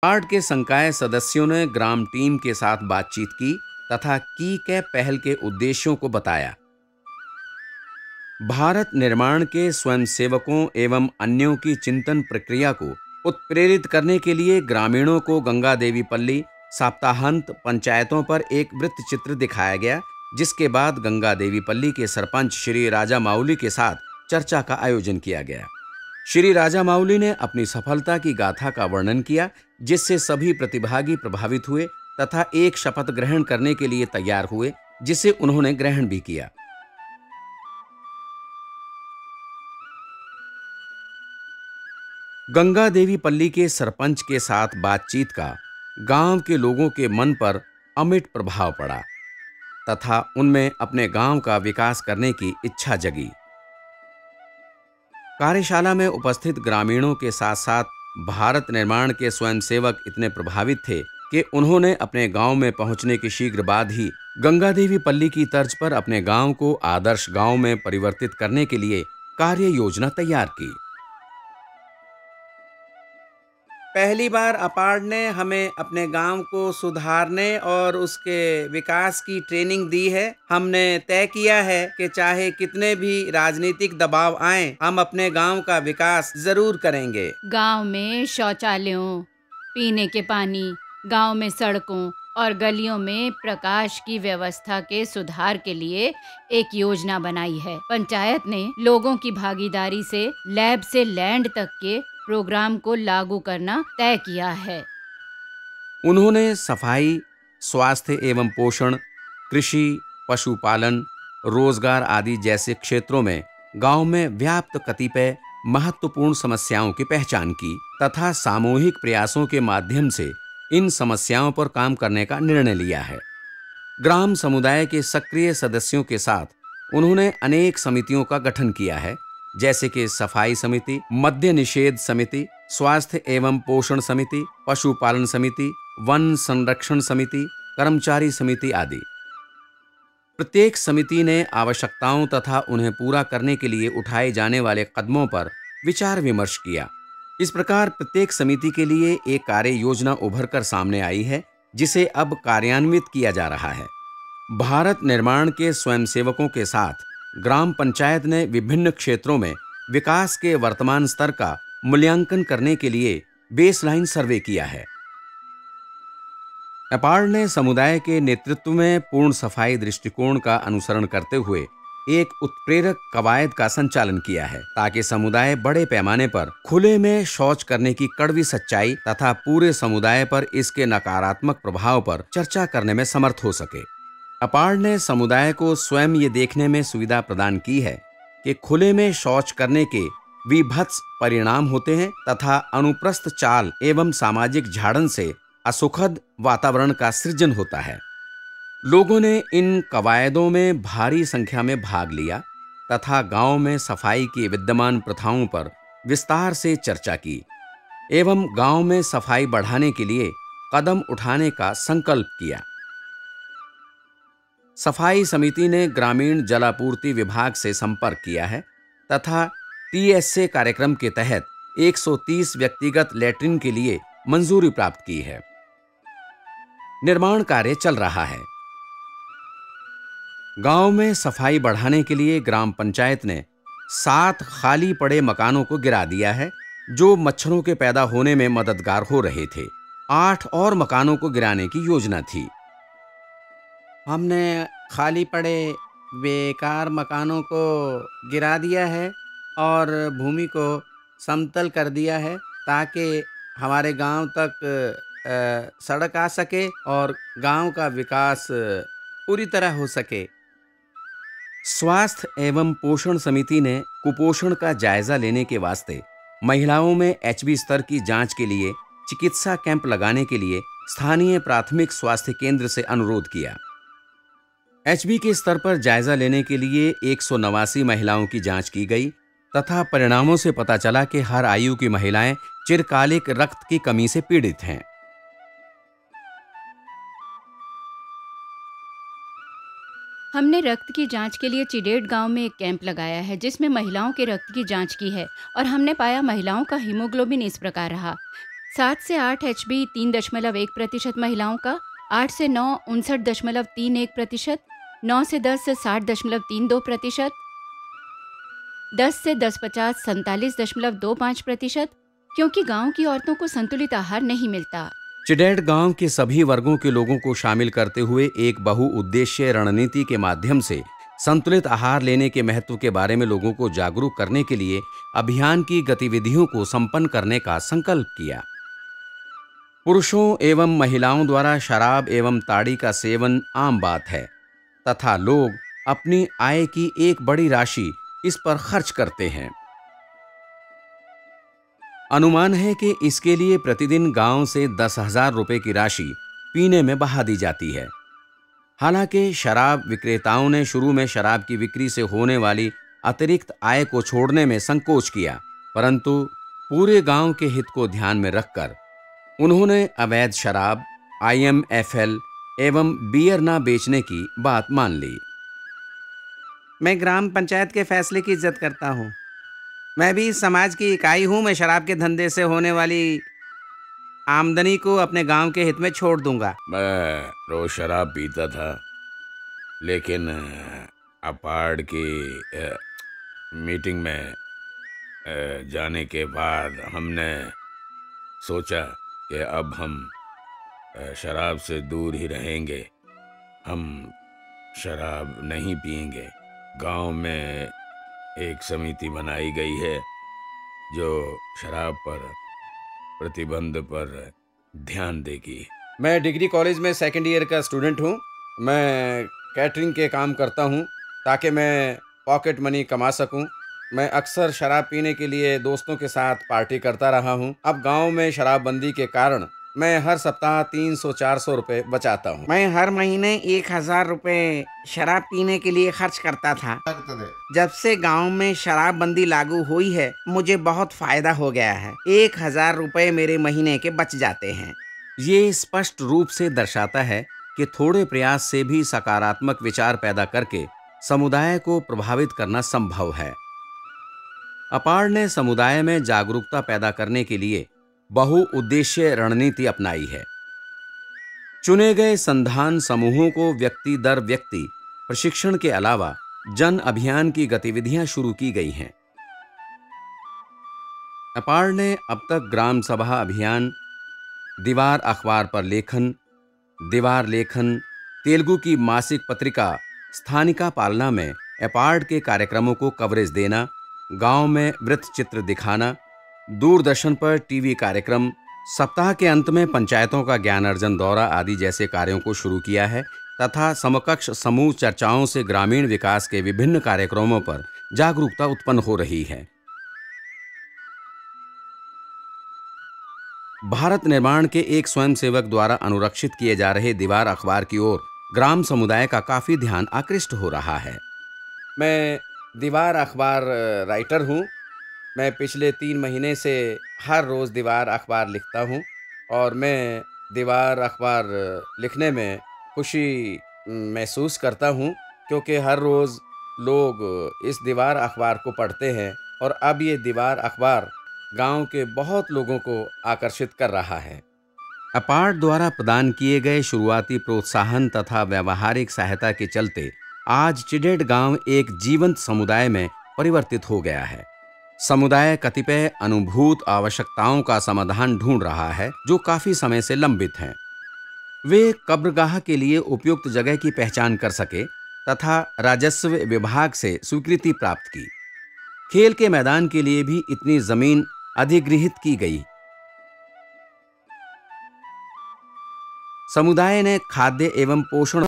Ward के संकाय सदस्यों ने ग्राम टीम के साथ बातचीत की तथा की के पहल के उद्देश्यों को बताया। भारत निर्माण के स्वयंसेवकों एवं अन्यों की चिंतन प्रक्रिया को उत्प्रेरित करने के लिए ग्रामीणों को गंगा देवी पल्ली सप्ताहांत पंचायतों पर एक वृत्त चित्र दिखाया गया, जिसके बाद गंगा देवी पल्ली के सरपंच श्री राजा माउली के साथ चर्चा का आयोजन किया गया। श्री राजा माउली ने अपनी सफलता की गाथा का वर्णन किया, जिससे सभी प्रतिभागी प्रभावित हुए तथा एक शपथ ग्रहण करने के लिए तैयार हुए, जिसे उन्होंने ग्रहण भी किया। गंगा देवी पल्ली के सरपंच के साथ बातचीत का गांव के लोगों के मन पर अमिट प्रभाव पड़ा तथा उनमें अपने गांव का विकास करने की इच्छा जगी। कार्यशाला में उपस्थित ग्रामीणों के साथ साथ भारत निर्माण के स्वयंसेवक इतने प्रभावित थे कि उन्होंने अपने गांव में पहुंचने के शीघ्र बाद ही गंगा देवी पल्ली की तर्ज पर अपने गांव को आदर्श गांव में परिवर्तित करने के लिए कार्य योजना तैयार की। पहली बार अपार्ड ने हमें अपने गांव को सुधारने और उसके विकास की ट्रेनिंग दी है। हमने तय किया है कि चाहे कितने भी राजनीतिक दबाव आए, हम अपने गांव का विकास जरूर करेंगे। गांव में शौचालयों, पीने के पानी, गांव में सड़कों और गलियों में प्रकाश की व्यवस्था के सुधार के लिए एक योजना बनाई है। पंचायत ने लोगों की भागीदारी से लैब से लैंड तक के प्रोग्राम को लागू करना तय किया है। उन्होंने सफाई, स्वास्थ्य एवं पोषण, कृषि, पशुपालन, रोजगार आदि जैसे क्षेत्रों में गांव में व्याप्त कतिपय महत्वपूर्ण समस्याओं की पहचान की तथा सामूहिक प्रयासों के माध्यम से इन समस्याओं पर काम करने का निर्णय लिया है। ग्राम समुदाय के सक्रिय सदस्यों के साथ उन्होंने अनेक समितियों का गठन किया है, जैसे कि सफाई समिति, मद्य निषेध समिति, स्वास्थ्य एवं पोषण समिति, पशुपालन समिति, वन संरक्षण समिति, कर्मचारी समिति आदि। प्रत्येक समिति ने आवश्यकताओं तथा उन्हें पूरा करने के लिए उठाए जाने वाले कदमों पर विचार विमर्श किया। इस प्रकार प्रत्येक समिति के लिए एक कार्य योजना उभर कर सामने आई है, जिसे अब कार्यान्वित किया जा रहा है। भारत निर्माण के स्वयंसेवकों के साथ ग्राम पंचायत ने विभिन्न क्षेत्रों में विकास के वर्तमान स्तर का मूल्यांकन करने के लिए बेसलाइन सर्वे किया है। अपार्ड ने समुदाय के नेतृत्व में पूर्ण सफाई दृष्टिकोण का अनुसरण करते हुए एक उत्प्रेरक कवायद का संचालन किया है, ताकि समुदाय बड़े पैमाने पर खुले में शौच करने की कड़वी सच्चाई तथा पूरे समुदाय पर इसके नकारात्मक प्रभाव पर चर्चा करने में समर्थ हो सके। अपार्ड ने समुदाय को स्वयं ये देखने में सुविधा प्रदान की है कि खुले में शौच करने के विभत्स परिणाम होते हैं तथा अनुप्रस्थ चाल एवं सामाजिक झाड़न से असुखद वातावरण का सृजन होता है। लोगों ने इन कवायदों में भारी संख्या में भाग लिया तथा गांव में सफाई की विद्यमान प्रथाओं पर विस्तार से चर्चा की एवं गांव में सफाई बढ़ाने के लिए कदम उठाने का संकल्प किया। सफाई समिति ने ग्रामीण जलापूर्ति विभाग से संपर्क किया है तथा टीएसए कार्यक्रम के तहत 130 व्यक्तिगत लैट्रिन के लिए मंजूरी प्राप्त की है। निर्माण कार्य चल रहा है। गांव में सफाई बढ़ाने के लिए ग्राम पंचायत ने 7 खाली पड़े मकानों को गिरा दिया है, जो मच्छरों के पैदा होने में मददगार हो रहे थे। 8 और मकानों को गिराने की योजना थी। हमने खाली पड़े बेकार मकानों को गिरा दिया है और भूमि को समतल कर दिया है, ताकि हमारे गांव तक सड़क आ सके और गांव का विकास पूरी तरह हो सके। स्वास्थ्य एवं पोषण समिति ने कुपोषण का जायजा लेने के वास्ते महिलाओं में एचबी स्तर की जांच के लिए चिकित्सा कैंप लगाने के लिए स्थानीय प्राथमिक स्वास्थ्य केंद्र से अनुरोध किया। एचबी के स्तर पर जायजा लेने के लिए 189 महिलाओं की जांच की गई तथा परिणामों से पता चला कि हर आयु की महिलाएं चिरकालिक रक्त की कमी से पीड़ित हैं। हमने रक्त की जांच के लिए चिडेट गांव में एक कैंप लगाया है, जिसमें महिलाओं के रक्त की जांच की है और हमने पाया महिलाओं का हीमोग्लोबिन इस प्रकार रहा 7 से 8 HB 3.1% महिलाओं का, 8 से 9 59.31%, 9 से 10 60.32%, 10 से 10-50 47.25%, क्योंकि गांव की औरतों को संतुलित आहार नहीं मिलता। चिडेड गांव के सभी वर्गों के लोगों को शामिल करते हुए एक बहुउद्देश्य रणनीति के माध्यम से संतुलित आहार लेने के महत्व के बारे में लोगों को जागरूक करने के लिए अभियान की गतिविधियों को संपन्न करने का संकल्प किया। पुरुषों एवं महिलाओं द्वारा शराब एवं ताड़ी का सेवन आम बात है तथा लोग अपनी आय की एक बड़ी राशि इस पर खर्च करते हैं। अनुमान है कि इसके लिए प्रतिदिन गांव से 10,000 रुपए की राशि पीने में बहा दी जाती है। हालांकि शराब विक्रेताओं ने शुरू में शराब की बिक्री से होने वाली अतिरिक्त आय को छोड़ने में संकोच किया, परंतु पूरे गांव के हित को ध्यान में रखकर उन्होंने अवैध शराब, IMFL एवं बियर न बेचने की बात मान ली। मैं ग्राम पंचायत के फैसले की इज्जत करता हूँ। मैं भी इस समाज की इकाई हूँ। मैं शराब के धंधे से होने वाली आमदनी को अपने गांव के हित में छोड़ दूंगा। मैं रोज शराब पीता था, लेकिन अपार्ड की मीटिंग में जाने के बाद हमने सोचा कि अब हम शराब से दूर ही रहेंगे, हम शराब नहीं पिएंगे। गांव में एक समिति बनाई गई है जो शराब पर प्रतिबंध पर ध्यान देगी। मैं डिग्री कॉलेज में सेकेंड ईयर का स्टूडेंट हूँ। मैं कैटरिंग के काम करता हूँ ताकि मैं पॉकेट मनी कमा सकूँ। मैं अक्सर शराब पीने के लिए दोस्तों के साथ पार्टी करता रहा हूँ। अब गांव में शराबबंदी के कारण मैं हर सप्ताह 300-400 रुपए बचाता हूँ। मैं हर महीने 1,000 रुपए शराब पीने के लिए खर्च करता था। जब से गांव में शराबबंदी लागू हुई है, मुझे बहुत फायदा हो गया है। 1,000 रुपए मेरे महीने के बच जाते हैं। ये स्पष्ट रूप से दर्शाता है कि थोड़े प्रयास से भी सकारात्मक विचार पैदा करके समुदाय को प्रभावित करना संभव है। अपार्ड ने समुदाय में जागरूकता पैदा करने के लिए बहुउद्देश्य रणनीति अपनाई है। चुने गए संधान समूहों को व्यक्ति दर व्यक्ति प्रशिक्षण के अलावा जन अभियान की गतिविधियां शुरू की गई हैं। अपार्ड ने अब तक ग्राम सभा अभियान, दीवार अखबार पर लेखन, दीवार लेखन, तेलुगु की मासिक पत्रिका स्थानिका पालना में अपार्ड के कार्यक्रमों को कवरेज देना, गांव में वृत्त चित्र दिखाना, दूरदर्शन पर टीवी कार्यक्रम, सप्ताह के अंत में पंचायतों का ज्ञान अर्जन दौरा आदि जैसे कार्यों को शुरू किया है तथा समकक्ष समूह चर्चाओं से ग्रामीण विकास के विभिन्न कार्यक्रमों पर जागरूकता उत्पन्न हो रही है। भारत निर्माण के एक स्वयंसेवक द्वारा अनुरक्षित किए जा रहे दीवार अखबार की ओर ग्राम समुदाय का काफी ध्यान आकृष्ट हो रहा है। मैं दीवार अखबार राइटर हूँ। मैं पिछले 3 महीने से हर रोज़ दीवार अखबार लिखता हूँ और मैं दीवार अखबार लिखने में खुशी महसूस करता हूँ, क्योंकि हर रोज़ लोग इस दीवार अखबार को पढ़ते हैं और अब ये दीवार अखबार गांव के बहुत लोगों को आकर्षित कर रहा है। अपार्ड द्वारा प्रदान किए गए शुरुआती प्रोत्साहन तथा व्यावहारिक सहायता के चलते आज चिडेड गांव एक जीवंत समुदाय में परिवर्तित हो गया है। समुदाय कतिपय अनुभूत आवश्यकताओं का समाधान ढूंढ रहा है जो काफी समय से लंबित हैं। वे कब्रगाह के लिए उपयुक्त जगह की पहचान कर सके तथा राजस्व विभाग से स्वीकृति प्राप्त की। खेल के मैदान के लिए भी इतनी जमीन अधिगृहित की गई। समुदाय ने खाद्य एवं पोषण